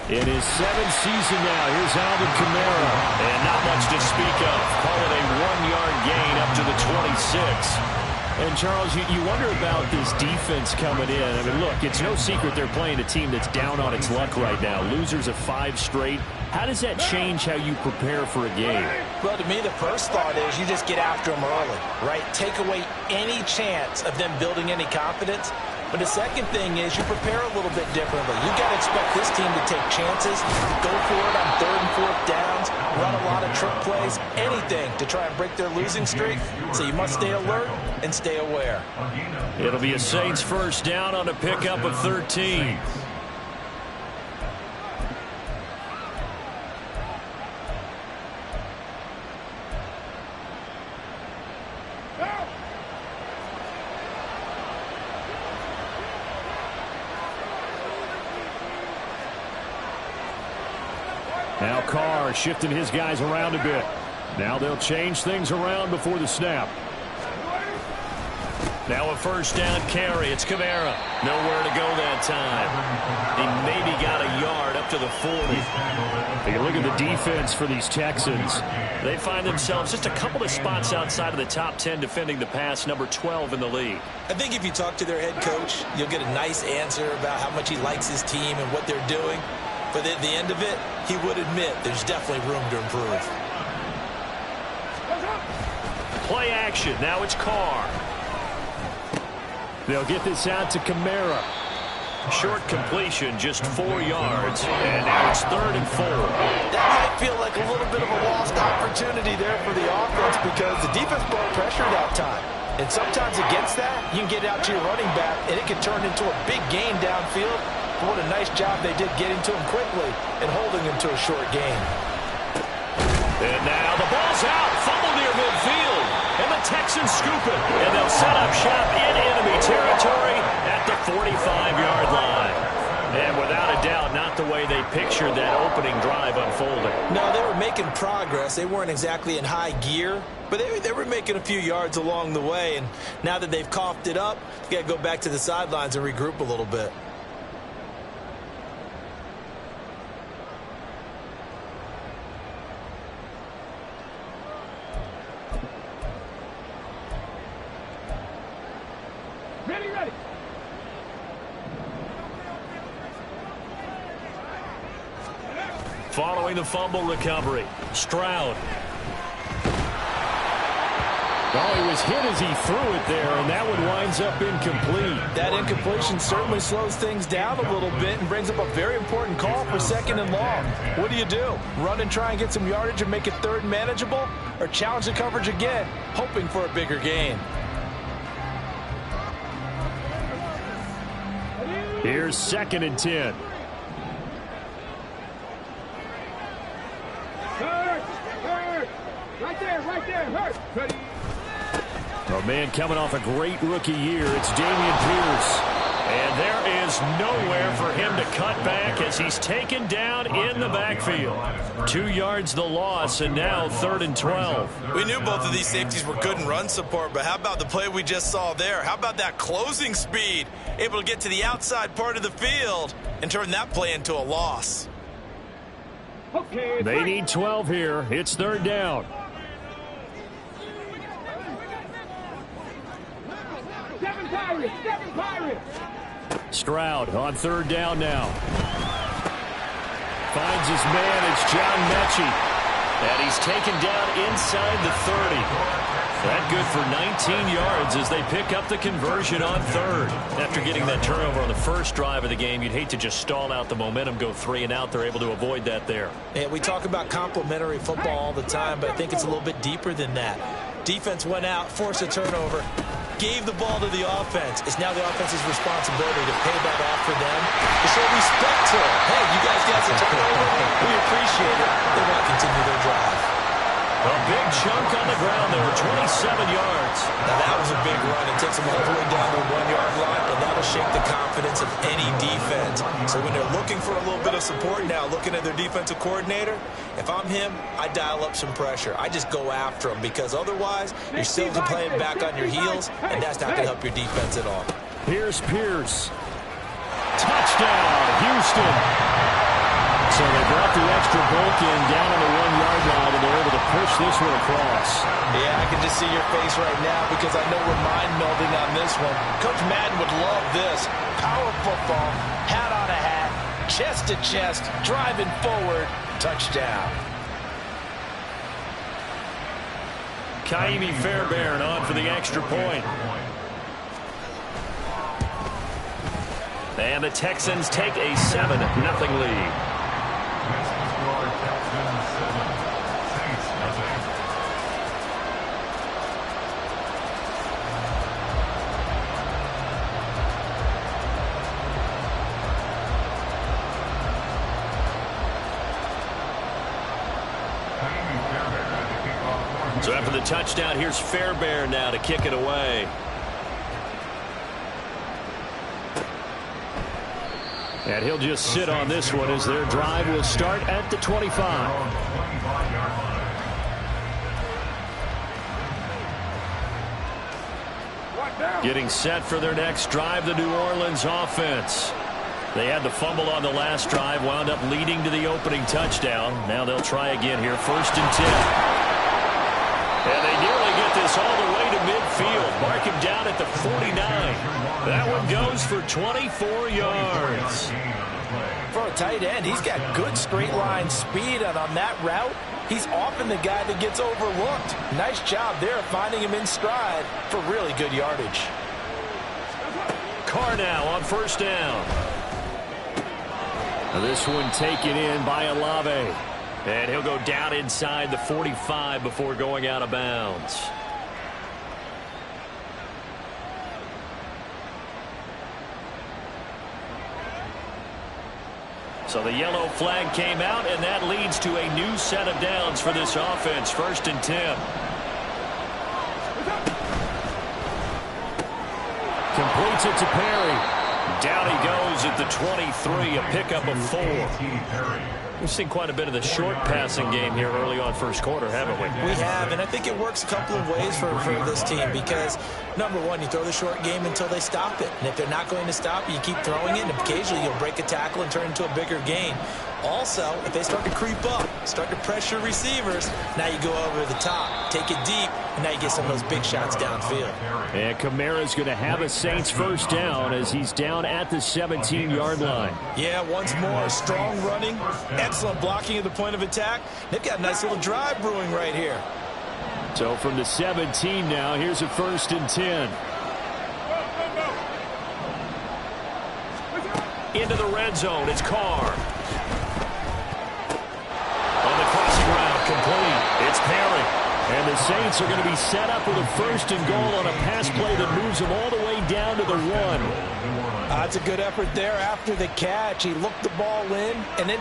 In his seventh season now, here's Alvin Kamara. And not much to speak of. Call it a 1-yard gain up to the 26. And, Charles, you wonder about this defense coming in. I mean, look, it's no secret they're playing a team that's down on its luck right now. Losers of 5 straight. How does that change how you prepare for a game? Well, to me, the first thought is you just get after them early, right? Take away any chance of them building any confidence. But the second thing is you prepare a little bit differently. You've got to expect this team to take chances, go for it on 3rd and 4th downs, run a lot of trick plays, anything to try and break their losing streak. So you must stay alert and stay aware. It'll be a Saints first down on a pickup of 13. Now Carr shifting his guys around a bit. Now they'll change things around before the snap. Now a first down carry. It's Kamara. Nowhere to go that time. He maybe got a yard up to the 40. Take a look at the defense for these Texans. They find themselves just a couple of spots outside of the top 10 defending the pass, number 12 in the league. I think if you talk to their head coach, you'll get a nice answer about how much he likes his team and what they're doing. But at the end of it, he would admit there's definitely room to improve. Play action. Now it's Carr. They'll get this out to Kamara. Short completion, just 4 yards. And now it's 3rd and 4. That might feel like a little bit of a lost opportunity there for the offense because the defense brought pressure that time. And sometimes against that, you can get out to your running back, and it can turn into a big gain downfield. But what a nice job they did getting to him quickly and holding him to a short gain. And now the ball's out. Fumble near midfield. And the Texans scoop it. And they'll set up shop in enemy territory at the 45-yard line. And without a doubt, not the way they pictured that opening drive unfolding. No, they were making progress. They weren't exactly in high gear, but they were making a few yards along the way. And now that they've coughed it up, you got to go back to the sidelines and regroup a little bit. Ready. Following the fumble recovery, Stroud. Oh, he was hit as he threw it there, and that one winds up incomplete. That incompletion certainly slows things down a little bit and brings up a very important call for 2nd and long. What do? Run and try and get some yardage and make it 3rd and manageable? Or challenge the coverage again, hoping for a bigger gain? Here's 2nd and 10. Hurt. Right there. Hurt. Oh, man, coming off a great rookie year, it's Dameon Pierce. And there is nowhere for him to cut back as he's taken down in the backfield. 2 yards the loss, and now 3rd and 12. We knew both of these safeties were good in run support, but how about the play we just saw there? How about that closing speed? Able to get to the outside part of the field and turn that play into a loss. Okay. They need 12 here. It's 3rd down. Seven Pirates. Stroud on 3rd down now. Finds his man. It's John Mechie. And he's taken down inside the 30. That good for 19 yards as they pick up the conversion on 3rd. After getting that turnover on the first drive of the game, you'd hate to just stall out the momentum, go 3 and out. They're able to avoid that there. Yeah, we talk about complementary football all the time, but I think it's a little bit deeper than that. Defense went out, forced a turnover, gave the ball to the offense. It's now the offense's responsibility to pay that off for them, to show respect to it. Hey, you guys got some turnover. We appreciate it. They want to continue their drive. A big chunk on the ground there, 27 yards. Now that was a big run. It takes them all the way down to the 1-yard line, and that'll shake the confidence of any defense. So when they're looking for a little bit of support now, looking at their defensive coordinator, if I'm him, I dial up some pressure. I just go after them because otherwise you're still playing back on your heels, and that's not going to help your defense at all. Here's Pierce. Touchdown, Houston. So they brought the extra bulk in down on the 1-yard line, and they're able to push this one across. Yeah, I can just see your face right now because I know we're mind-melding on this one. Coach Madden would love this. Power football, hat on a hat, chest to chest, driving forward, touchdown. Kaimi Fairbairn on for the extra point. And the Texans take a 7-0 lead. So after the touchdown, here's Fairbairn now to kick it away. And he'll just sit on this one as their drive will start at the 25. Getting set for their next drive, the New Orleans offense. They had the fumble on the last drive, wound up leading to the opening touchdown. Now they'll try again here, 1st and 10. And they nearly get this all the way to midfield. Mark him down at the 49. That one goes for 24 yards. For a tight end, he's got good straight line speed, and on that route, he's often the guy that gets overlooked. Nice job there finding him in stride for really good yardage. Carr now on 1st down. This one taken in by Olave. And he'll go down inside the 45 before going out of bounds. So the yellow flag came out, and that leads to a new set of downs for this offense. 1st and 10. Completes it to Perry. Down he goes at the 23, a pickup of 4. We've seen quite a bit of the short passing game here early on 1st quarter, haven't we? We have, and I think it works a couple of ways for this team because, number one, you throw the short game until they stop it. And if they're not going to stop it, you keep throwing it, and occasionally you'll break a tackle and turn it into a bigger gain. Also, if they start to creep up, start to pressure receivers, now you go over the top, take it deep, and now you get some of those big shots downfield. And Kamara's going to have a Saints 1st down as he's down at the 17-yard line. Yeah, once more, strong running, excellent blocking at the point of attack. They've got a nice little drive brewing right here. So from the 17 now, here's a 1st and 10. Into the red zone, it's Carr. On the crossing route, complete. It's Perry. And the Saints are going to be set up with a 1st and goal on a pass play that moves them all the way down to the 1. That's a good effort there after the catch. He looked the ball in and then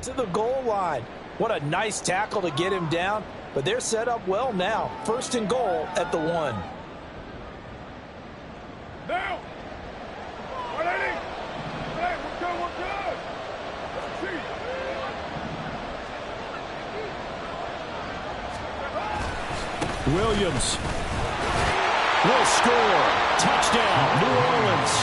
to the goal line. What a nice tackle to get him down, but they're set up well now. 1st and goal at the 1. Now. Ready? Hey, we're good, we're good. Let's see. Williams will score. Touchdown, New Orleans.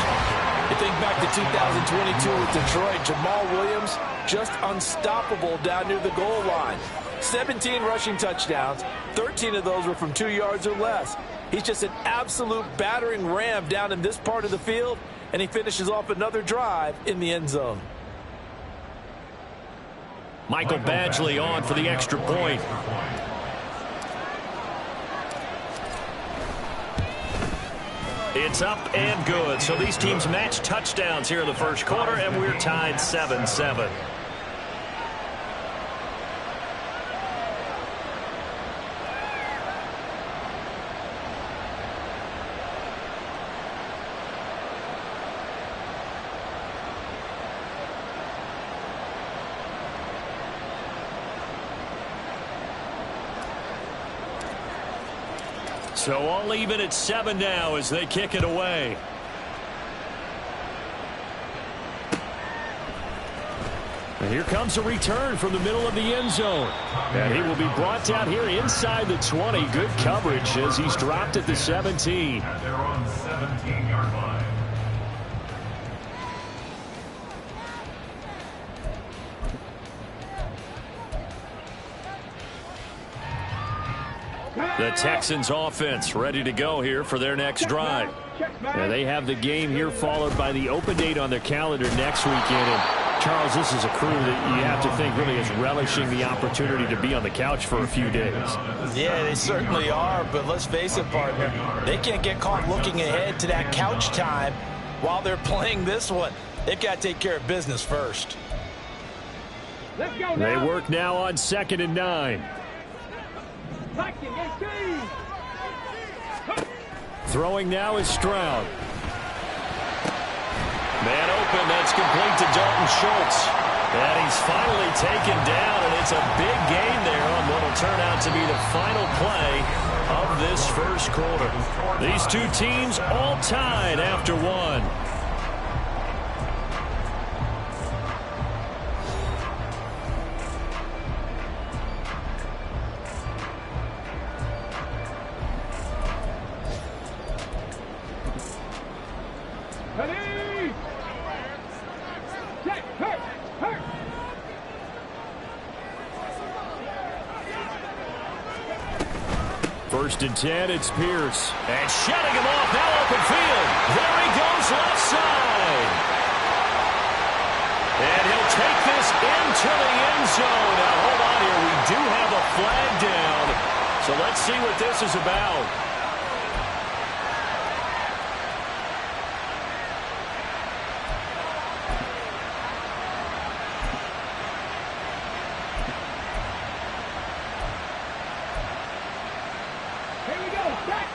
You think back to 2022 with Detroit, Jamal Williams just unstoppable down near the goal line. 17 rushing touchdowns, 13 of those were from 2 yards or less. He's just an absolute battering ram down in this part of the field, and he finishes off another drive in the end zone. Michael Badgley on for the extra point. It's up and good. So these teams match touchdowns here in the first quarter, and we're tied 7-7. So all even at 7 now as they kick it away. And here comes a return from the middle of the end zone. And he will be brought down here inside the 20. Good coverage as he's dropped at the 17. They're on the 17-yard line. The Texans offense ready to go here for their next drive. Now they have the game here followed by the open date on their calendar next weekend. And Charles, this is a crew that you have to think really is relishing the opportunity to be on the couch for a few days. Yeah, they certainly are, but let's face it, partner, they can't get caught looking ahead to that couch time while they're playing this one. They've got to take care of business first. Let's go They now. work now on 2nd and 9. Throwing now is Stroud. Man open, that's complete to Dalton Schultz. And he's finally taken down, and it's a big gain there on what will turn out to be the final play of this first quarter. These two teams all tied after 1. Ready? Check, hurt, hurt. First and 10, it's Pierce. And shutting him off, now open field. There he goes left side. And he'll take this into the end zone. Now, hold on here. We do have a flag down. So let's see what this is about. Here we go. Check.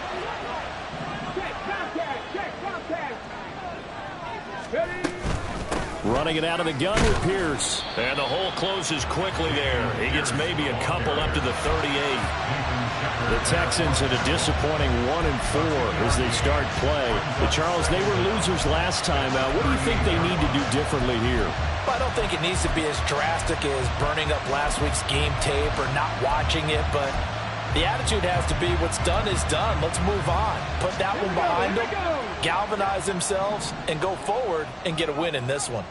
Check, contact. Check, contact. Ready? Running it out of the gun with Pierce. And the hole closes quickly there. He gets maybe a couple up to the 38. The Texans at a disappointing 1-4 as they start play. But Charles, they were losers last time out. What do you think they need to do differently here? I don't think it needs to be as drastic as burning up last week's game tape or not watching it, but the attitude has to be what's done is done. Let's move on. Put that one behind them, galvanize themselves, and go forward and get a win in this one.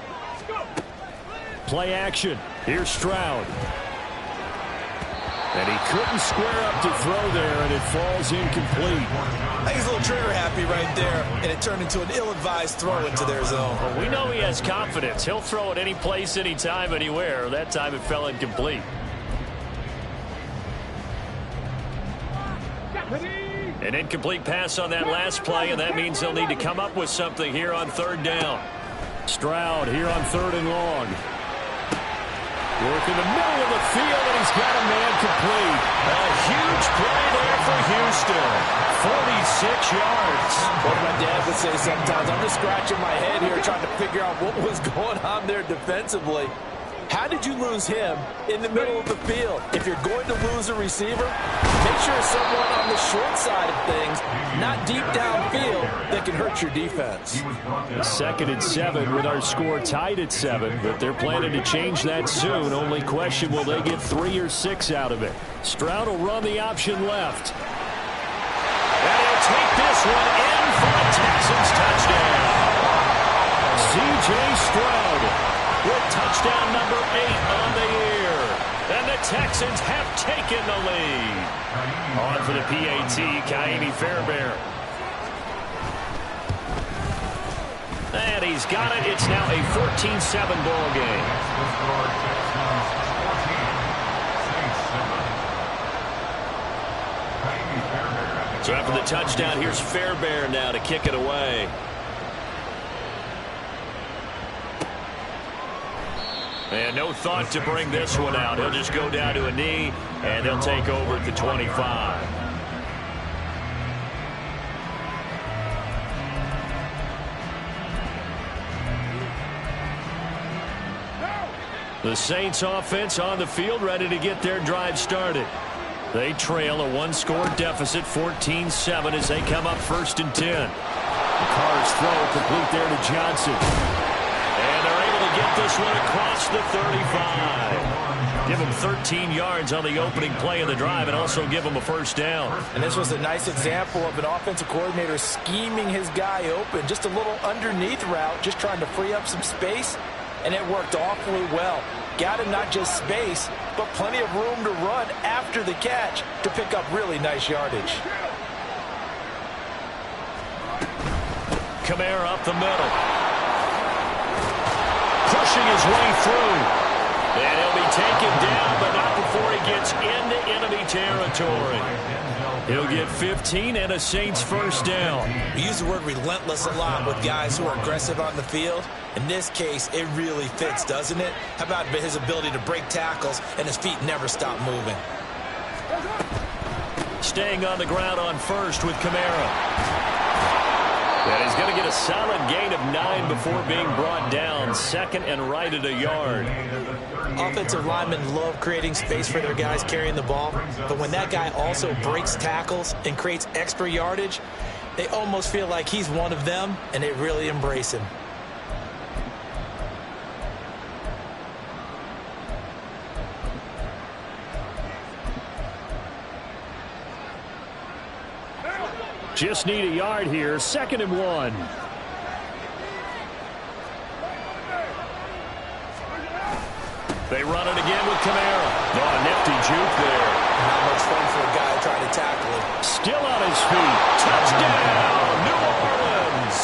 Play action. Here's Stroud. And he couldn't square up to throw there, and it falls incomplete. I think he's a little trigger happy right there, and it turned into an ill-advised throw into their zone. Well, we know he has confidence. He'll throw it any place, anytime, anywhere. That time it fell incomplete. An incomplete pass on that last play, and that means they'll need to come up with something here on 3rd down. Stroud here on 3rd and long. Work in the middle of the field, and he's got a man complete. A huge play there for Houston. 46 yards. What my dad would say sometimes, I'm just scratching my head here trying to figure out what was going on there defensively. How did you lose him in the middle of the field? If you're going to lose a receiver, make sure it's someone on the short side of things, not deep downfield, that can hurt your defense. 2nd and 7 with our score tied at 7, but they're planning to change that soon. Only question, will they get 3 or 6 out of it? Stroud will run the option left. And he'll take this one in for a Texans touchdown. C.J. Stroud with touchdown number 8 on the year. And the Texans have taken the lead. On for the PAT, Kaimi Fairbairn. And he's got it. It's now a 14-7 ball game. So after the touchdown, here's Fairbairn now to kick it away. And no thought to bring this one out. He'll just go down to a knee, and they'll take over at the 25. The Saints offense on the field, ready to get their drive started. They trail a 1-score deficit, 14-7, as they come up 1st and 10. Carr's throw complete there to Johnson. And they're able to get this one across the 35. Give him 13 yards on the opening play of the drive and also give him a 1st down. And this was a nice example of an offensive coordinator scheming his guy open. Just a little underneath route, just trying to free up some space, and it worked awfully well. Got him not just space, but plenty of room to run after the catch to pick up really nice yardage. Kamara up the middle. Pushing his way through. And he'll be taken down, but not before he gets into enemy territory. He'll get 15 and a Saints 1st down. We use the word relentless a lot with guys who are aggressive on the field. In this case, it really fits, doesn't it? How about his ability to break tackles and his feet never stop moving? Staying on the ground on 1st with Kamara. And he's going to get a solid gain of 9 before being brought down. 2nd and right at a yard. Offensive linemen love creating space for their guys carrying the ball. But when that guy also breaks tackles and creates extra yardage, they almost feel like he's one of them, and they really embrace him. Just need a yard here. 2nd and 1. They run it again with Kamara. Oh, a nifty juke there. Not much fun for a guy trying to tackle him. Still on his feet. Touchdown, New Orleans.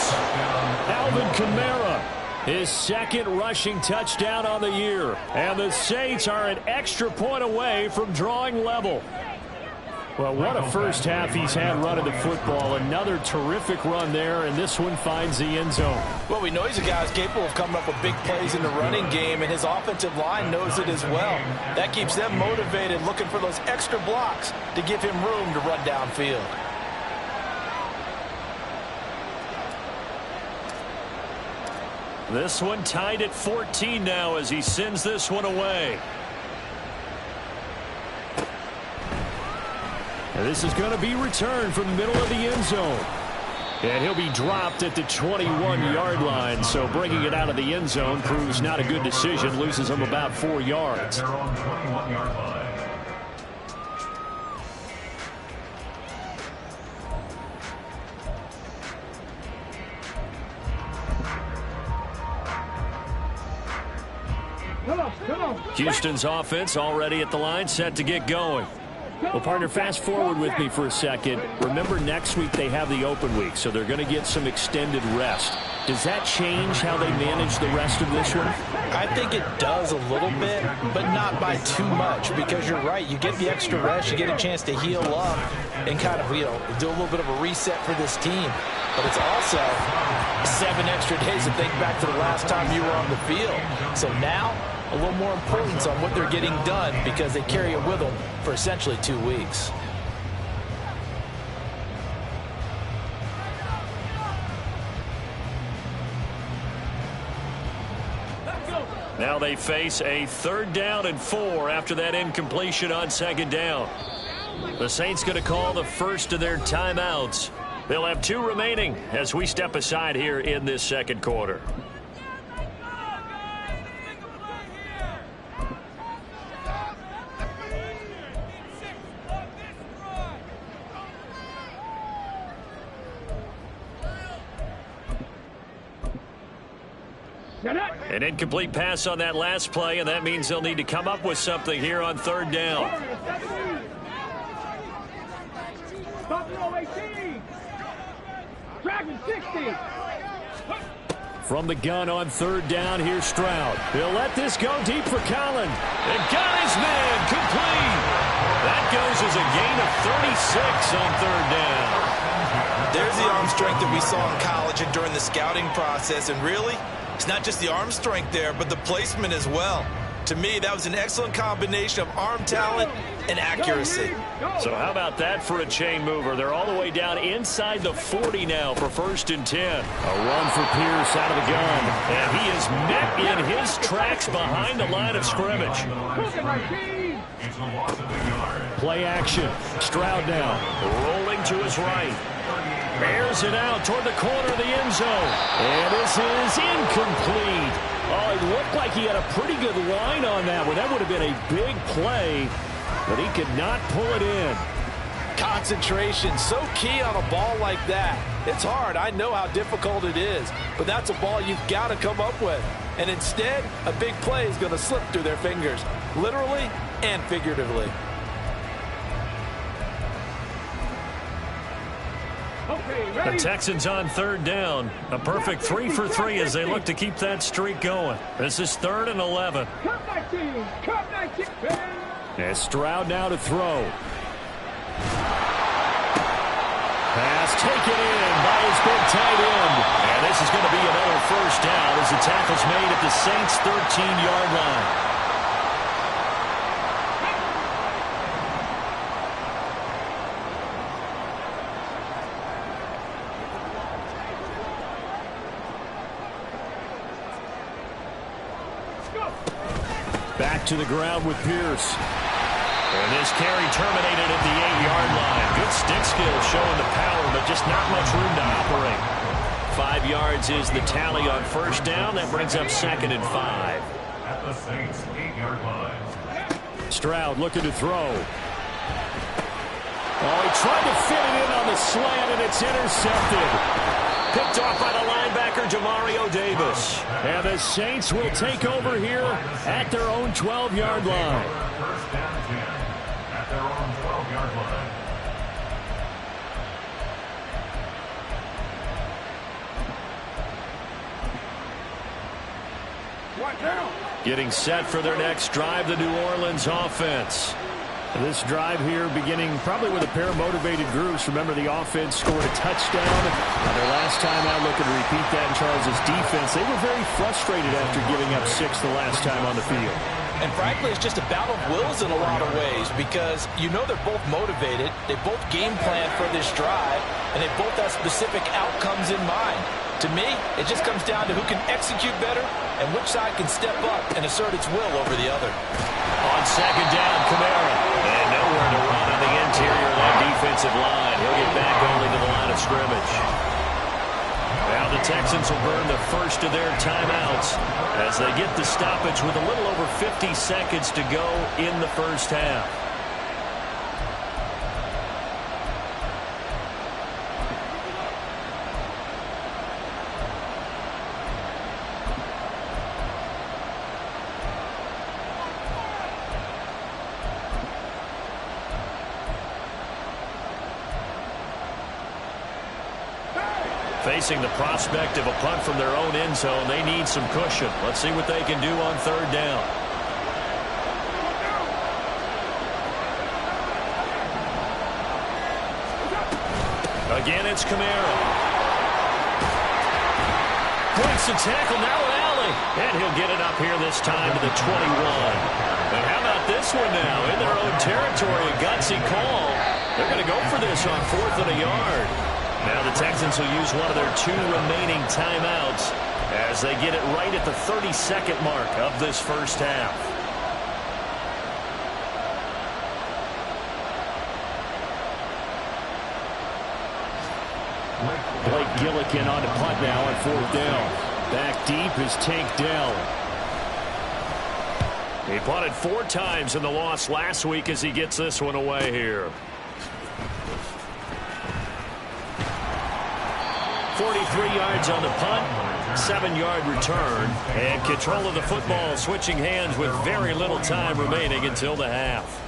Alvin Kamara, his 2nd rushing touchdown on the year. And the Saints are an extra point away from drawing level. Well, what a 1st half he's had running the football. Another terrific run there, and this one finds the end zone. Well, we know he's a guy who's capable of coming up with big plays in the running game, and his offensive line knows it as well. That keeps them motivated, looking for those extra blocks to give him room to run downfield. This one tied at 14 now as he sends this one away. And this is going to be returned from the middle of the end zone. And he'll be dropped at the 21-yard line. So bringing it out of the end zone proves not a good decision. Loses him about 4 yards. They're on 21-yard line. Houston's offense already at the line, set to get going. Well, partner, fast forward with me for a second. Remember, next week they have the open week, so they're going to get some extended rest. Does that change how they manage the rest of this one? I think it does a little bit, but not by too much, because you're right. You get the extra rest, you get a chance to heal up and kind of, do a little bit of a reset for this team. But it's also 7 extra days to think back to the last time you were on the field. So now, a little more importance on what they're getting done because they carry it with them for essentially 2 weeks. Now they face a 3rd down and 4 after that incompletion on 2nd down. The Saints going to call the first of their timeouts. They'll have 2 remaining as we step aside here in this 2nd quarter. An incomplete pass on that last play, and that means they'll need to come up with something here on 3rd down. From the gun on 3rd down, here's Stroud. He'll let this go deep for Collins. And got his man complete. That goes as a gain of 36 on 3rd down. There's the arm strength that we saw in college and during the scouting process. And really, it's not just the arm strength there, but the placement as well. To me, that was an excellent combination of arm talent and accuracy. So how about that for a chain mover? They're all the way down inside the 40 now for 1st and 10. A run for Pierce out of the gun. And he is met in his tracks behind the line of scrimmage. Play action. Stroud now. Rolling to his right. Bears it out toward the corner of the end zone. And this is incomplete. Oh, it looked like he had a pretty good line on that one. That would have been a big play, but he could not pull it in. Concentration, so key on a ball like that. It's hard. I know how difficult it is, but that's a ball you've got to come up with. And instead, a big play is going to slip through their fingers, literally and figuratively. The Texans on 3rd down. A perfect 3 for 3 as they look to keep that streak going. This is 3rd and 11. And Stroud now to throw. Pass taken in by his big tight end. And this is going to be another 1st down as the tackle's made at the Saints' 13-yard line. Back to the ground with Pierce. And this carry terminated at the 8-yard line. Good stick skill showing the power, but just not much room to operate. 5 yards is the tally on 1st down. That brings up 2nd and 5. At the Saints' 8-yard line. Stroud looking to throw. Oh, he tried to fit it in on the slant, and it's intercepted. Picked off by the linebacker, Demario Davis. And the Saints will take over here at their own 12-yard line. 1st down 10 at their own 12-yard line. Getting set for their next drive, the New Orleans offense. This drive here beginning probably with a pair of motivated groups. Remember, the offense scored a touchdown. Their last time out, looking to repeat that in Charles' defense. They were very frustrated after giving up 6 the last time on the field. And frankly, it's just a battle of wills in a lot of ways because you know they're both motivated. They both game plan for this drive, and they both have specific outcomes in mind. To me, it just comes down to who can execute better and which side can step up and assert its will over the other. On 2nd down, Kamara. And nowhere to run on the interior of that defensive line. He'll get back only to the line of scrimmage. Now the Texans will burn the first of their timeouts as they get the stoppage with a little over 50 seconds to go in the 1st half. Facing the prospect of a punt from their own end zone, they need some cushion. Let's see what they can do on 3rd down. Again, it's Kamara. Breaks the tackle, now Alley. And he'll get it up here this time to the 21. And how about this one now? In their own territory, a gutsy call. They're going to go for this on 4th and a yard. Now the Texans will use one of their 2 remaining timeouts as they get it right at the 32nd mark of this first half. Blake Gillikin on to punt now on 4th down. Back deep is Tank Dell. He punted 4 times in the loss last week as he gets this one away here. 43 yards on the punt, 7-yard return, and control of the football switching hands with very little time remaining until the half.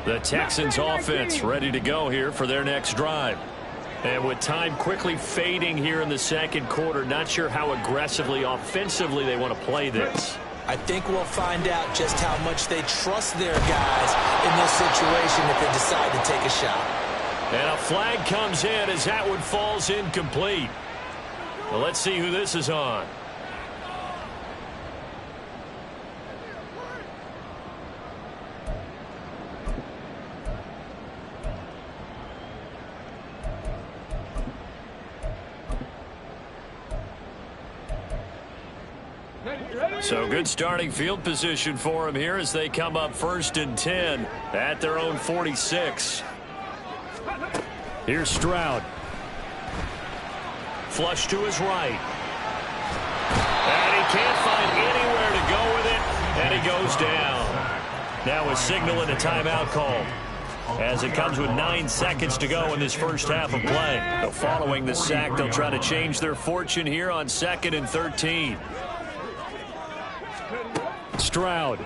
The Texans offense ready to go here for their next drive. And with time quickly fading here in the second quarter, not sure how aggressively, offensively they want to play this. I think we'll find out just how much they trust their guys in this situation if they decide to take a shot. And a flag comes in as that one falls incomplete. Well, let's see who this is on. So good starting field position for him here as they come up 1st and 10 at their own 46. Here's Stroud. Flush to his right. And he can't find anywhere to go with it, and he goes down. Now a signal and a timeout call, as it comes with 9 seconds to go in this first half of play. So following the sack, they'll try to change their fortune here on 2nd and 13. Stroud.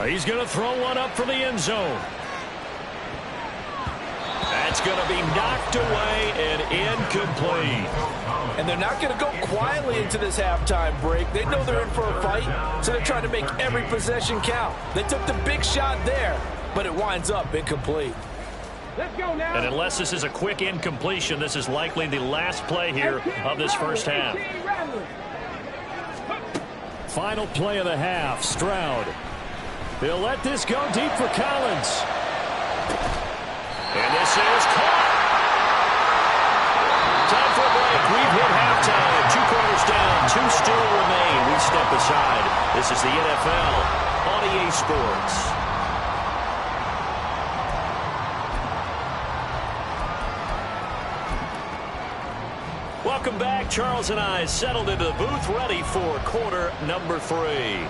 He's going to throw one up from the end zone. That's going to be knocked away and incomplete. And they're not going to go quietly into this halftime break. They know they're in for a fight, so they're trying to make every possession count. They took the big shot there, but it winds up incomplete. Let's go now. And unless this is a quick incompletion, this is likely the last play here of this first half. Final play of the half, Stroud. They'll let this go deep for Collins. And this is caught. Time for a break. We've hit halftime. 2 quarters down. 2 still remain. We step aside. This is the NFL on EA Sports. Welcome back. Charles and I settled into the booth, ready for quarter number 3.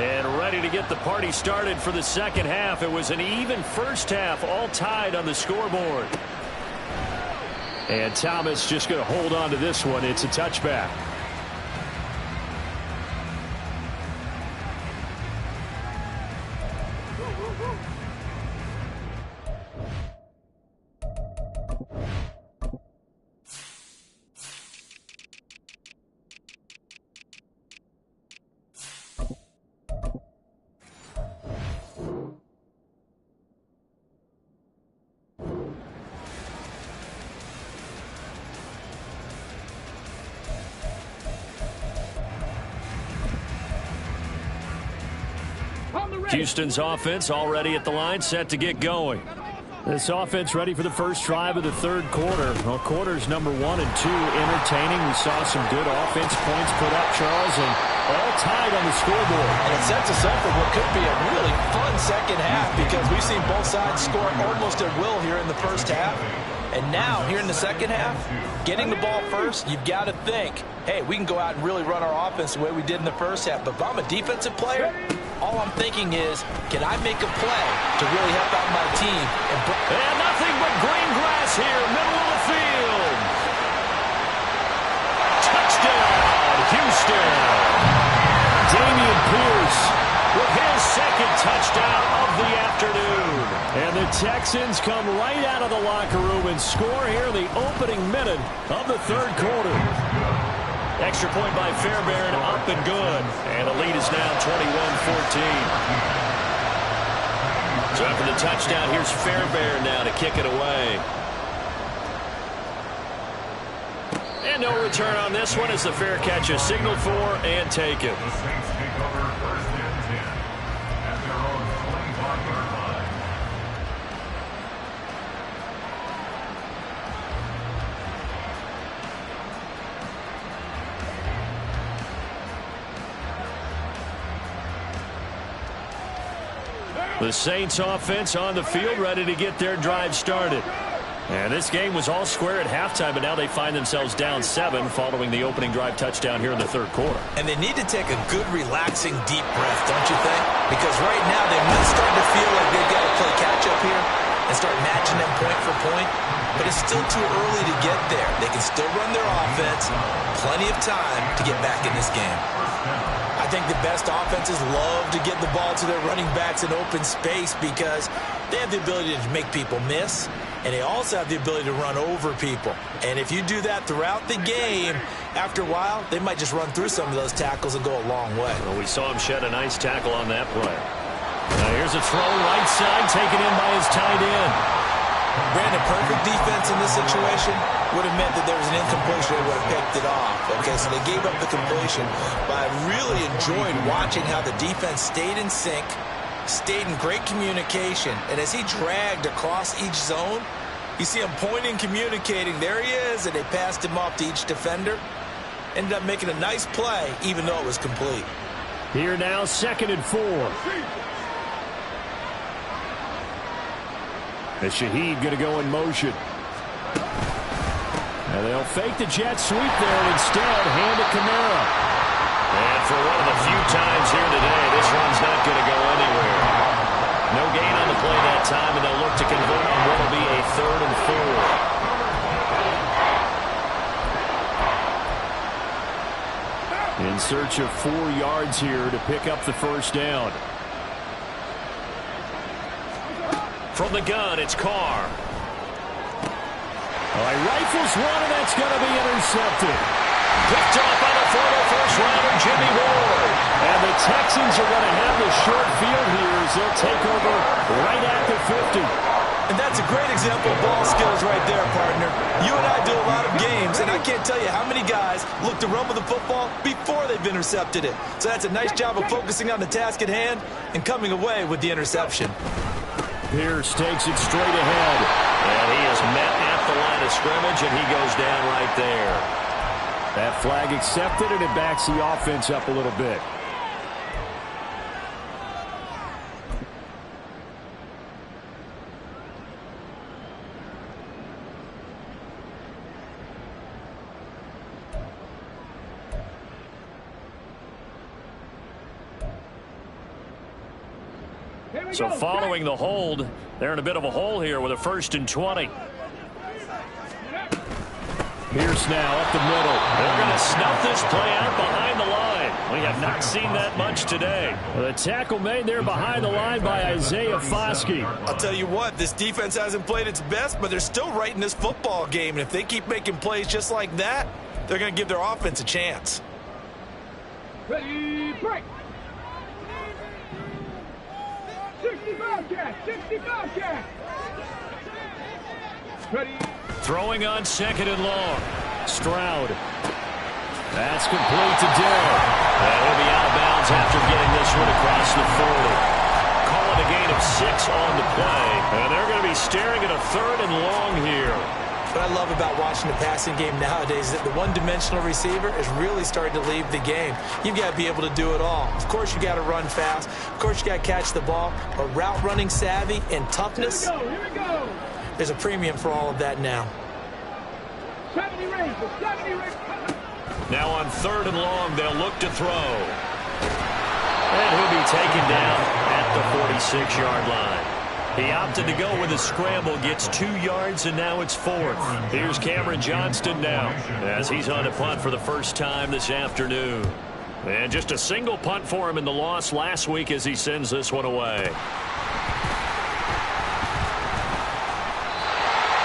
And ready to get the party started for the second half. It was an even first half, all tied on the scoreboard. And Thomas just going to hold on to this one. It's a touchback. Houston's offense already at the line, set to get going. This offense ready for the first drive of the third quarter. Well, quarters number 1 and 2 entertaining. We saw some good offense points put up, Charles, and all tied on the scoreboard. And it sets us up for what could be a really fun second half, because we've seen both sides score almost at will here in the first half. And now, here in the second half, getting the ball first, you've got to think, hey, we can go out and really run our offense the way we did in the first half. But if I'm a defensive player, all I'm thinking is, can I make a play to really help out my team? And nothing but green grass here, middle of the field. Touchdown, Houston. Damian Pierce with his second touchdown of the afternoon. And the Texans come right out of the locker room and score here in the opening minute of the third quarter. Extra point by Fairbairn, up and good. And the lead is now 21-14. So after the touchdown, here's Fairbairn now to kick it away. And no return on this one as the fair catch is signaled for and taken. The Saints take over 1st and 10 at their own 25-yard line. The Saints offense on the field, ready to get their drive started. And this game was all square at halftime, but now they find themselves down 7 following the opening drive touchdown here in the third quarter. And they need to take a good, relaxing, deep breath, don't you think? Because right now they might start to feel like they've got to play catch-up here and start matching them point for point. But it's still too early to get there. They can still run their offense. Plenty of time to get back in this game. I think the best offenses love to get the ball to their running backs in open space because they have the ability to make people miss, and they also have the ability to run over people. And if you do that throughout the game, after a while, they might just run through some of those tackles and go a long way. Well, we saw him shed a nice tackle on that play. Now here's a throw right side, taken in by his tight end. Brandon, perfect defense in this situation would have meant that there was an incompletion. They would have picked it off. Okay, so they gave up the completion, but I really enjoyed watching how the defense stayed in sync, stayed in great communication, and as he dragged across each zone, you see him pointing, communicating. There he is, and they passed him off to each defender. Ended up making a nice play, even though it was complete. Here now, 2nd and 4. As Shaheed going to go in motion. And they'll fake the jet sweep there and instead hand it Kamara. And for one of the few times here today, this one's not going to go anywhere. No gain on the play that time, and they'll look to convert on what will be a 3rd and 4. In search of 4 yards here to pick up the first down. From the gun, it's Carr. All right, rifles one, and that's going to be intercepted. Picked off by the former first-rounder, Jimmy Ward. And the Texans are going to have the short field here as they'll take over right at the 50. And that's a great example of ball skills right there, partner. You and I do a lot of games, and I can't tell you how many guys look to run with the football before they've intercepted it. So that's a nice job of focusing on the task at hand and coming away with the interception. Pierce takes it straight ahead. And he is met at the line of scrimmage, and he goes down right there. That flag accepted, and it backs the offense up a little bit. So following the hold, they're in a bit of a hole here with a 1st and 20. Pierce now up the middle. They're going to snuff this play out behind the line. We have not seen that much today. The tackle made there behind the line by Isaiah Foskey. I'll tell you what, this defense hasn't played its best, but they're still right in this football game. And if they keep making plays just like that, they're going to give their offense a chance. Ready, break. 65 catch, 65 catch. Ready. Throwing on 2nd and long. Stroud. That's complete to Dill. And he'll be out of bounds after getting this one across the 40. Call it a gain of 6 on the play. And they're going to be staring at a 3rd and long here. What I love about watching the passing game nowadays is that the one-dimensional receiver is really starting to leave the game. You've got to be able to do it all. Of course, you got to run fast. Of course, you got to catch the ball. But route running savvy and toughness, Here we go. there's a premium for all of that now. 70 range, 70 range. Now on 3rd and long, they'll look to throw. And he'll be taken down at the 46-yard line. He opted to go with a scramble, gets 2 yards, and now it's 4th. Here's Cameron Johnston now as he's on to punt for the first time this afternoon. And just a single punt for him in the loss last week as he sends this one away.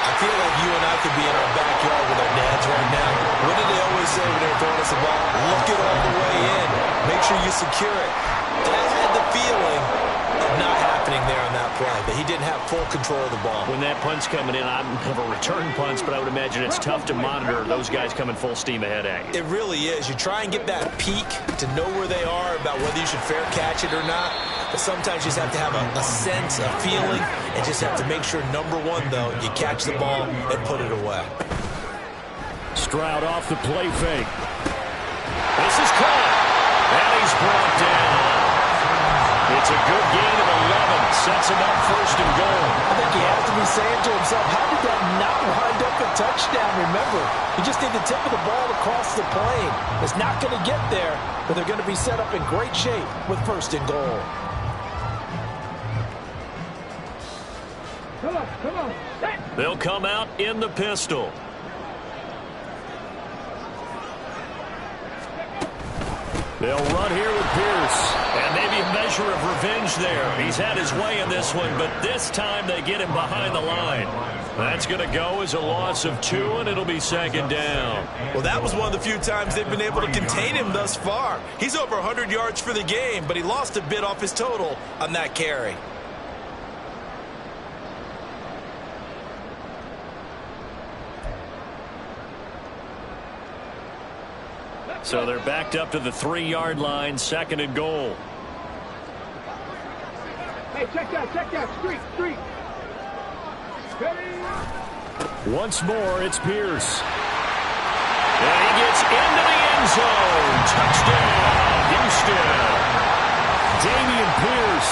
I feel like you and I could be in our backyard with our dads right now. What did they always say when they're throwing us the ball? Look it all the way in. Make sure you secure it. Dad had the feeling of not happening there on that play, but he didn't have full control of the ball. When that punt's coming in, I'm of a return punts, but I would imagine it's tough to monitor those guys coming full steam ahead at you. It really is. You try and get that peek to know where they are about whether you should fair catch it or not. But sometimes you just have to have a sense, a feeling, and just have to make sure, number one, though, you catch the ball and put it away. Stroud off the play fake. This is caught. And he's brought down. It's a good gain of 11. Sets him up first and goal. I think he has to be saying to himself, how did that not wind up a touchdown? Remember, you just need the tip of the ball across the plane. It's not going to get there, but they're going to be set up in great shape with first and goal. Come on, come on. They'll come out in the pistol. They'll run here with Pierce. And maybe a measure of revenge there. He's had his way in this one, but this time they get him behind the line. That's going to go as a loss of 2, and it'll be second down. Well, that was one of the few times they've been able to contain him thus far. He's over 100 yards for the game, but he lost a bit off his total on that carry. So they're backed up to the 3-yard line, second and goal. Hey, check that. Street. Ready? Once more, it's Pierce. And he gets into the end zone. Touchdown, Houston. Dameon Pierce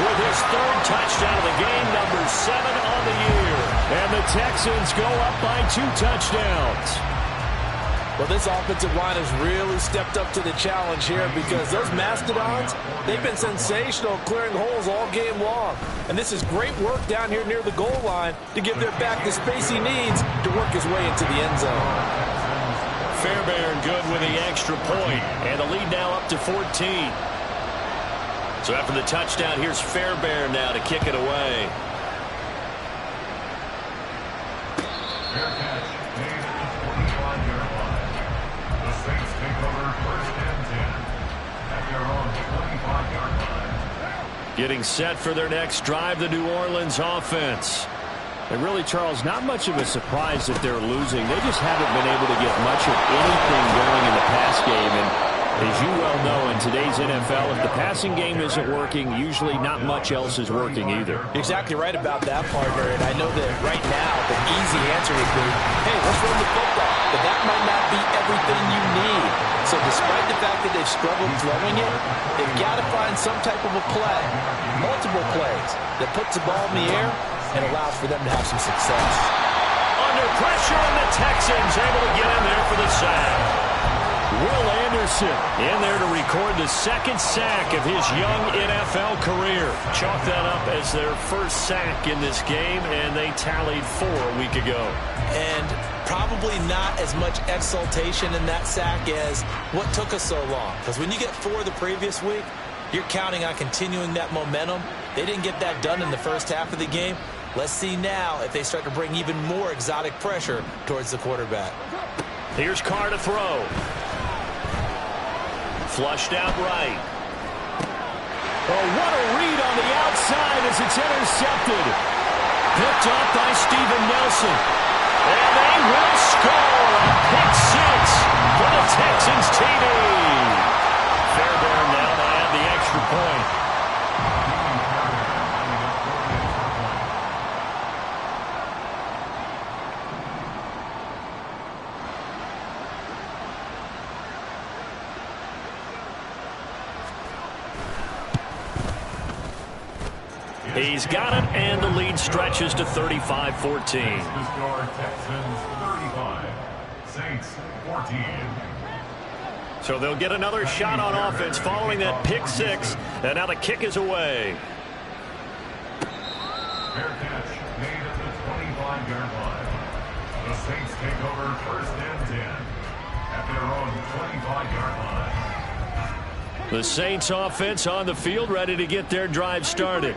with his 3rd touchdown of the game, number 7 on the year. And the Texans go up by 2 touchdowns. Well, this offensive line has really stepped up to the challenge here because those Mastodons, they've been sensational clearing holes all game long. And this is great work down here near the goal line to give their back the space he needs to work his way into the end zone. Fairbairn good with the extra point, and the lead now up to 14. So after the touchdown, here's Fairbairn now to kick it away. Fair catch made at the 25-yard line. The Saints take over first and 10 at their own 25-yard line. Getting set for their next drive, the New Orleans offense. And really, Charles, not much of a surprise that they're losing. They just haven't been able to get much of anything going in the pass game. And as you well know, in today's NFL, if the passing game isn't working, usually not much else is working either. You're exactly right about that, partner. And I know that right now the easy answer would be, hey, let's run the football. But that might not be everything you need. So despite the fact that they've struggled throwing it, they've got to find some type of a play, multiple plays, that puts the ball in the air and allows for them to have some success. Under pressure, and the Texans able to get in there for the sack. Will Anderson in there to record the 2nd sack of his young NFL career. Chalk that up as their first sack in this game, and they tallied 4 a week ago. And probably not as much exultation in that sack as what took us so long. Because when you get 4 the previous week, you're counting on continuing that momentum. They didn't get that done in the first half of the game. Let's see now if they start to bring even more exotic pressure towards the quarterback. Here's Carr to throw. Flushed out right. Oh, what a read on the outside as it's intercepted. Picked up by Steven Nelson. And they will score a pick 6 for the Texans TD. Fairbairn now to add the extra point. He's got it, and the lead stretches to 35-14. The score, Texans 35, Saints 14. So they'll get another shot on offense following that pick 6, and now the kick is away. Fair catch made at the 25-yard line. The Saints take over first and 10 at their own 25-yard line. The Saints offense on the field, ready to get their drive started.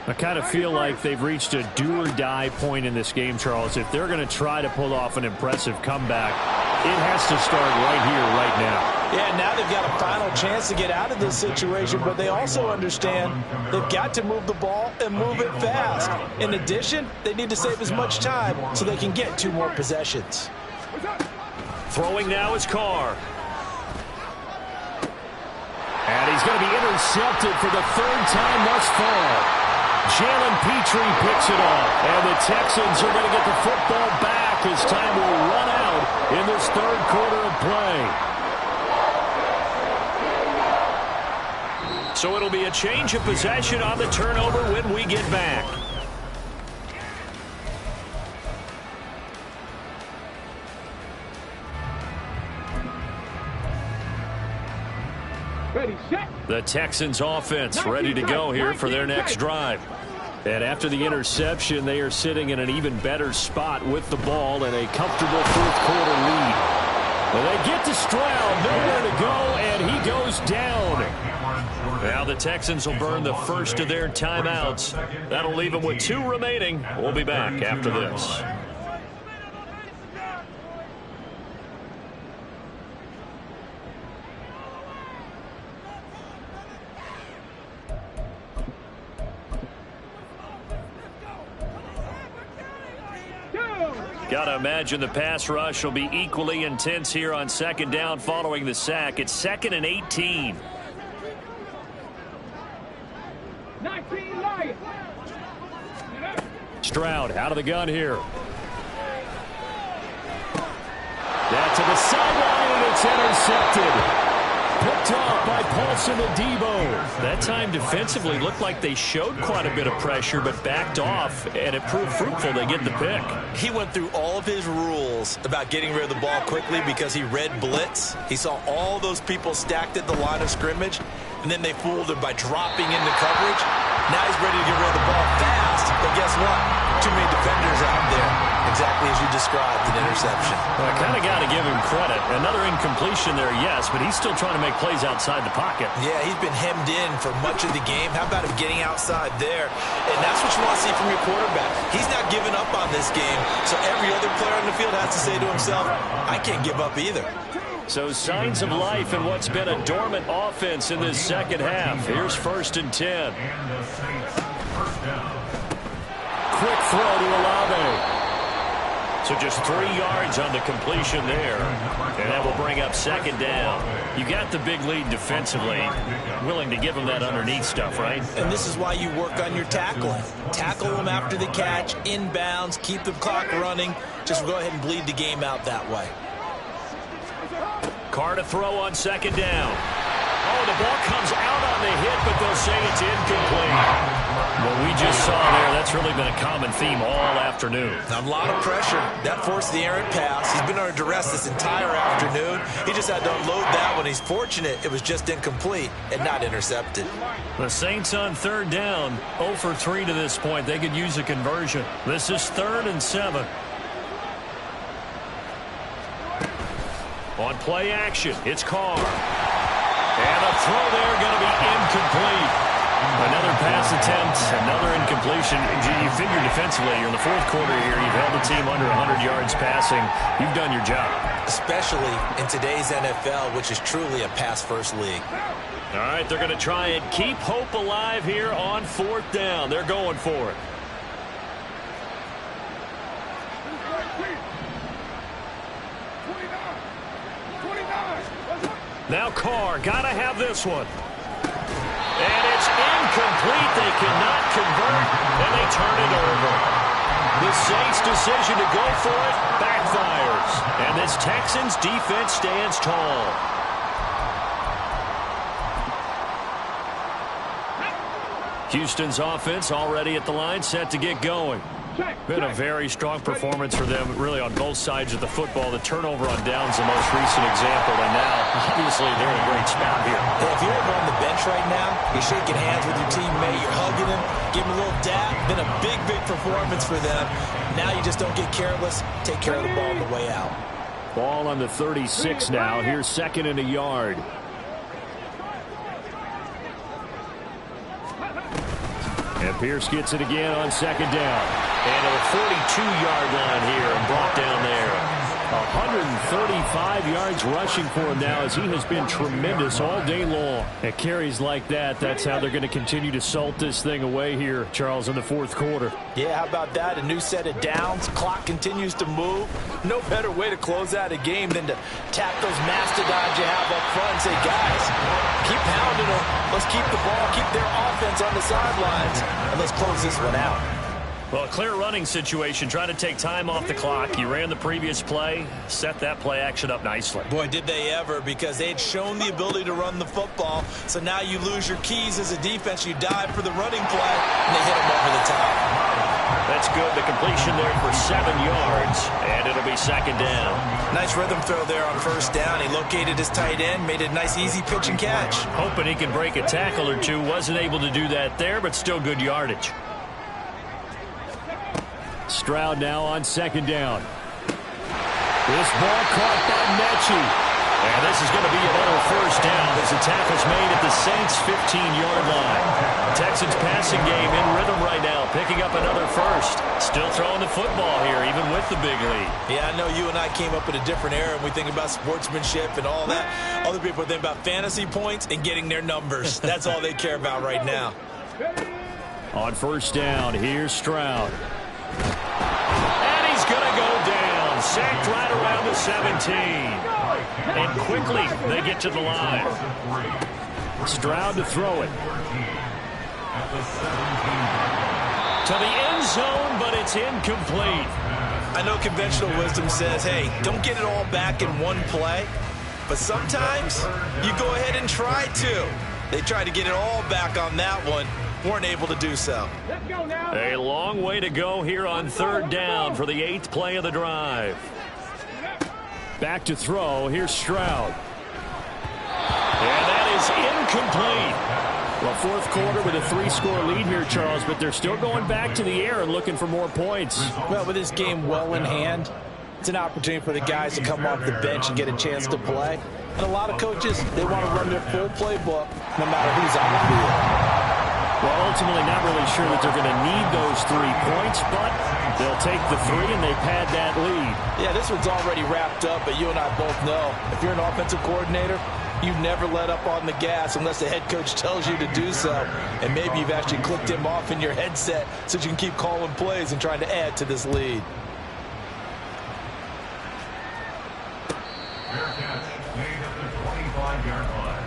I kind of feel like they've reached a do-or-die point in this game, Charles. If they're going to try to pull off an impressive comeback, it has to start right here, right now. Yeah, now they've got a final chance to get out of this situation, but they also understand they've got to move the ball and move it fast. In addition, they need to save as much time so they can get 2 more possessions. Throwing now is Carr. And he's going to be intercepted for the 3rd time thus far. Jalen Petrie picks it off. And the Texans are going to get the football back as time will run out in this 3rd quarter of play. So it'll be a change of possession on the turnover when we get back. Ready, set. The Texans offense ready to go here for their next drive. And after the interception, they are sitting in an even better spot with the ball and a comfortable 4th quarter lead. And they get to Stroud, nowhere to go, and he goes down. Now the Texans will burn the first of their timeouts. That'll leave them with 2 remaining. We'll be back after this. Got to imagine the pass rush will be equally intense here on 2nd down following the sack. It's 2nd and 18. 19 Lions. Stroud out of the gun here. That to the sideline, and it's intercepted. Picked off by Paulson Adebo. That time defensively looked like they showed quite a bit of pressure, but backed off, and it proved fruitful. They get the pick. He went through all of his rules about getting rid of the ball quickly because he read blitz. He saw all those people stacked at the line of scrimmage, and then they fooled him by dropping into coverage. Now he's ready to get rid of the ball fast, but guess what? Too many defenders out there. Exactly as you described, an interception. Well, I kind of got to give him credit. Another incompletion there, yes, but he's still trying to make plays outside the pocket. Yeah, he's been hemmed in for much of the game. How about him getting outside there? And that's what you want to see from your quarterback. He's not giving up on this game, so every other player on the field has to say to himself, I can't give up either. So signs of life in what's been a dormant offense in this 2nd half. Here's 1st and 10. Quick throw to Olave. So just 3 yards on the completion there. And that will bring up 2nd down. You got the big lead defensively. Willing to give them that underneath stuff, right? And this is why you work on your tackling. Tackle them after the catch, inbounds, keep the clock running. Just go ahead and bleed the game out that way. Carr to throw on 2nd down. Oh, the ball comes out on the hit, but they'll say it's incomplete. What we just saw there, that's really been a common theme all afternoon. A lot of pressure. That forced the errant pass. He's been under duress this entire afternoon. He just had to unload that one. He's fortunate it was just incomplete and not intercepted. The Saints on 3rd down, 0 for 3 to this point. They could use a conversion. This is 3rd and 7. On play action, it's Carr. And a throw there going to be incomplete. Another pass attempt, another incompletion. You figure defensively, you're in the 4th quarter here. You've held the team under 100 yards passing. You've done your job. Especially in today's NFL, which is truly a pass-first league. All right, they're going to try and keep hope alive here on 4th down. They're going for it. Now Carr, got to have this one. And it's incomplete. They cannot convert, and they turn it over. The Saints' decision to go for it backfires. And this Texans defense stands tall. Houston's offense already at the line, set to get going. Been a very strong performance for them, really, on both sides of the football. The turnover on downs, the most recent example, and now, obviously, they're in a great spot here. If you're ever on the bench right now, you're shaking hands with your teammate, you're hugging him, give him a little dap. Been a big, big performance for them. Now you just don't get careless. Take care of the ball on the way out. Ball on the 36 now. Here's 2nd and a yard. And Pierce gets it again on 2nd down. And a 42-yard line here and brought down there. 135 yards rushing for him now as he has been tremendous all day long. At carries like that, that's how they're going to continue to salt this thing away here, Charles, in the fourth quarter. Yeah, how about that? A new set of downs. Clock continues to move. No better way to close out a game than to tap those mastodons you have up front and say, guys, keep pounding them. Let's keep the ball, keep their offense on the sidelines, and let's close this one out. Well, a clear running situation, trying to take time off the clock. You ran the previous play, set that play action up nicely. Boy, did they ever, because they had shown the ability to run the football. So now you lose your keys as a defense. You dive for the running play, and they hit them over the top. That's good. The completion there for 7 yards, and it'll be second down. Nice rhythm throw there on first down. He located his tight end, made a nice easy pitch and catch. Hoping he can break a tackle or two. Wasn't able to do that there, but still good yardage. Stroud now on second down. This ball caught by Mechie. And this is going to be another first down as the tackle's made at the Saints' 15-yard line. Texans passing game in rhythm right now, picking up another first. Still throwing the football here, even with the big lead. Yeah, I know you and I came up in a different era, and we think about sportsmanship and all that. Other people think about fantasy points and getting their numbers. That's all they care about right now. On first down, here's Stroud. And he's going to go down. Sacked right around the 17. And quickly they get to the line. Stroud to throw it. To the end zone, but it's incomplete. I know conventional wisdom says, hey, don't get it all back in one play. But sometimes you go ahead and try to. They tried to get it all back on that one. Weren't able to do so. A long way to go here on third down for the 8th play of the drive. Back to throw. Here's Stroud. And that is incomplete. Well, fourth quarter with a 3-score lead here, Charles, but they're still going back to the air and looking for more points. Well, with this game well in hand, it's an opportunity for the guys to come off the bench and get a chance to play. And a lot of coaches, they want to run their full playbook no matter who's on the field. Well, ultimately not really sure that they're going to need those 3 points, but they'll take the 3 and they pad that lead. Yeah, this one's already wrapped up, but you and I both know if you're an offensive coordinator, you never let up on the gas unless the head coach tells you to do so. And maybe you've actually clicked him off in your headset so you can keep calling plays and trying to add to this lead. Fair catch made at the 25-yard line.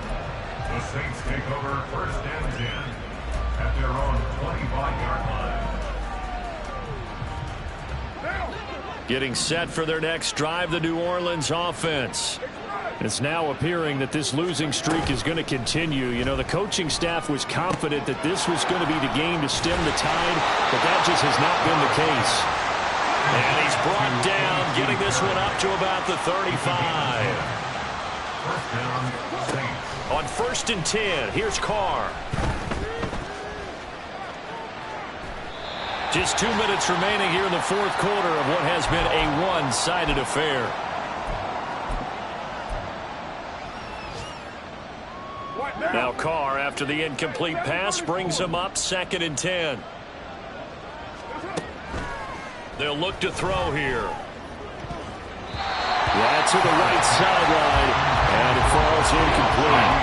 The Saints take over first and 10 at their own 25-yard line. Getting set for their next drive, the New Orleans offense. It's now appearing that this losing streak is going to continue. You know, the coaching staff was confident that this was going to be the game to stem the tide, but that just has not been the case. And he's brought down, getting this one up to about the 35. First down, Saints. On first and 10, here's Carr. Just 2 minutes remaining here in the fourth quarter of what has been a one-sided affair. Now Carr, after the incomplete pass, brings him up second and 10. They'll look to throw here. Yeah, to the right sideline, and it falls incomplete.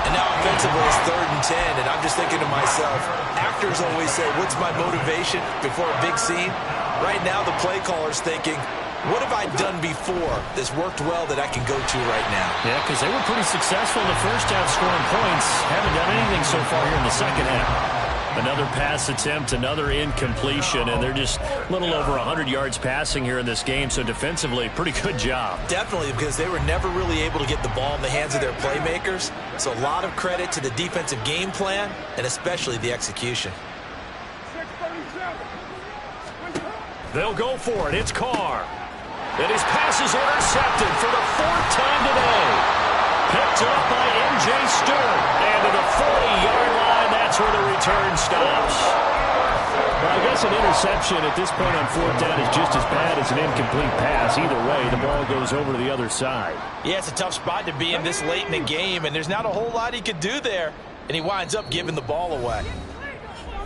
And now offensively it's third and 10, and I'm just thinking to myself, actors always say, what's my motivation before a big scene? Right now the play caller's thinking, what have I done before that's worked well that I can go to right now? Yeah, because they were pretty successful in the first half scoring points. Haven't done anything so far here in the second half. Another pass attempt, another incompletion, and they're just a little over 100 yards passing here in this game, so defensively, pretty good job. Definitely, because they were never really able to get the ball in the hands of their playmakers. So a lot of credit to the defensive game plan, and especially the execution. They'll go for it. It's Carr. And his pass is intercepted for the 4th time today. Picked up by M.J. Stewart. And to the 40-yard line, that's where the return stops. Well, I guess an interception at this point on 4th down is just as bad as an incomplete pass. Either way, the ball goes over to the other side. Yeah, it's a tough spot to be in this late in the game, and there's not a whole lot he could do there. And he winds up giving the ball away.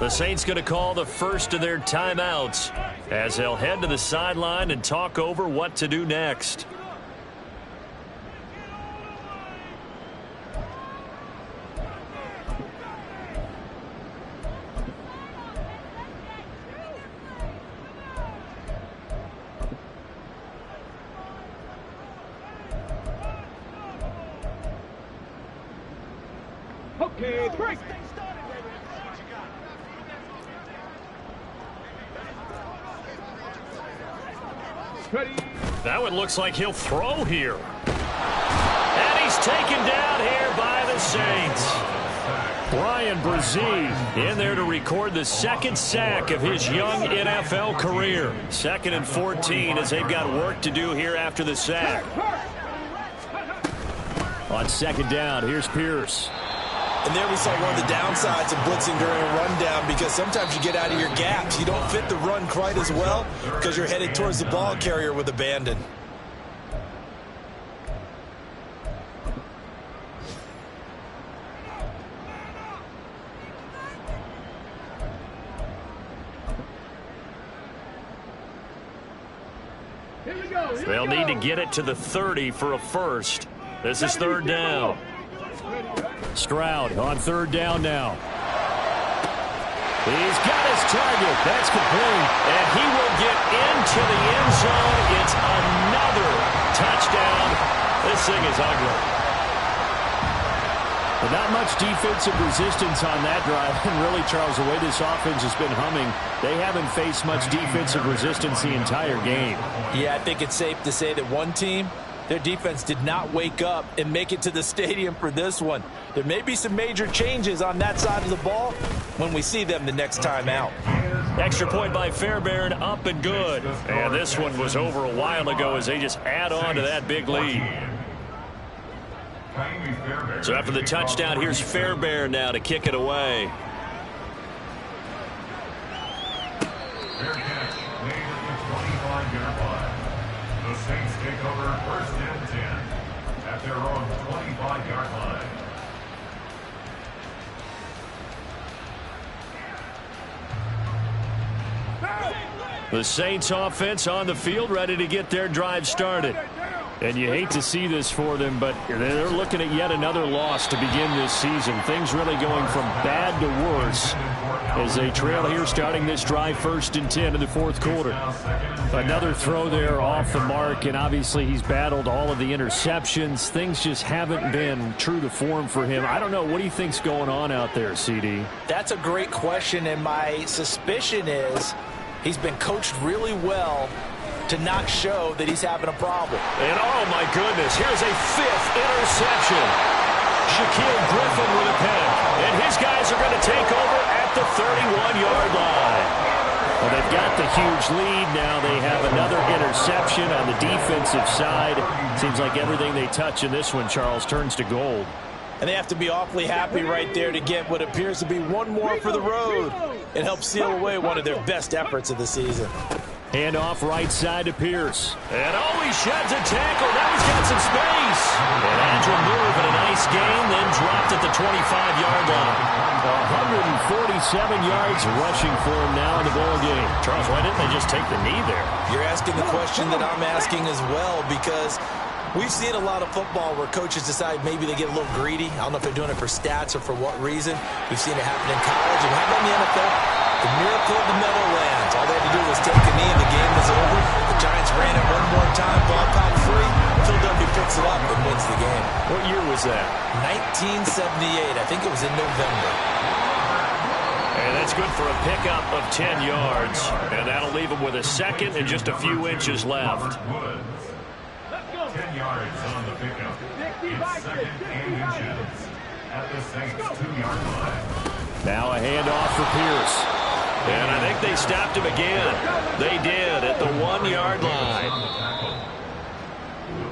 The Saints going to call the first of their timeouts as they'll head to the sideline and talk over what to do next. Okay, break. Ready. That one looks like he'll throw here. And he's taken down here by the Saints. Brian Brzee in there to record the second sack of his young NFL career. 2nd and 14 as they've got work to do here after the sack. On 2nd down, here's Pierce. And there we saw one of the downsides of blitzing during a rundown, because sometimes you get out of your gaps. You don't fit the run quite as well because you're headed towards the ball carrier with abandon. They'll need to get it to the 30 for a first. This is 3rd down. Stroud on 3rd down now. He's got his target. That's complete. And he will get into the end zone. It's another touchdown. This thing is ugly. But not much defensive resistance on that drive. And really, Charles, the way this offense has been humming, they haven't faced much defensive resistance the entire game. Yeah, I think it's safe to say that one team, their defense did not wake up and make it to the stadium for this one. There may be some major changes on that side of the ball when we see them the next time out. Extra point by Fairbairn, up and good. And this one was over a while ago as they just add on to that big lead. So after the touchdown, here's Fairbairn now to kick it away. Fair catch made at the 25-yard line. The Saints take over 1st and 10 at their own 25-yard line. The Saints offense on the field, ready to get their drive started. And you hate to see this for them, but they're looking at yet another loss to begin this season. Things really going from bad to worse as they trail here starting this drive 1st and 10 in the 4th quarter. Another throw there off the mark, and obviously he's battled all of the interceptions. Things just haven't been true to form for him. I don't know. What do you think's going on out there, CD? That's a great question, and my suspicion is he's been coached really well to not show that he's having a problem. And oh my goodness, here's a 5th interception. Shaquille Griffin with a pick. And his guys are going to take over at the 31-yard line. Well, they've got the huge lead now. They have another interception on the defensive side. Seems like everything they touch in this one, Charles, turns to gold. And they have to be awfully happy right there to get what appears to be one more for the road. It helps seal away one of their best efforts of the season. Hand off right side to Pierce. And oh, he sheds a tackle. Now he's got some space. An agile move and a nice gain, then dropped at the 25-yard line. 147 yards rushing for him now in the ball game. Charles, why didn't they just take the knee there? You're asking the question that I'm asking as well, because we've seen a lot of football where coaches decide maybe they get a little greedy. I don't know if they're doing it for stats or for what reason. We've seen it happen in college, and how about in the NFL? The miracle of the Meadowlands. All they had to do was take a knee and the game was over. The Giants ran it one more time, ball popped free. Phil Dunphy picks it up and wins the game. What year was that? 1978. I think it was in November. And that's good for a pickup of 10 yards. And that'll leave him with a 2nd and just a few inches left. 10 yards on the pickup. It's 2nd and inches at the Saints 2-yard line. Now a handoff for Pierce. And I think they stopped him again. They did at the 1-yard line.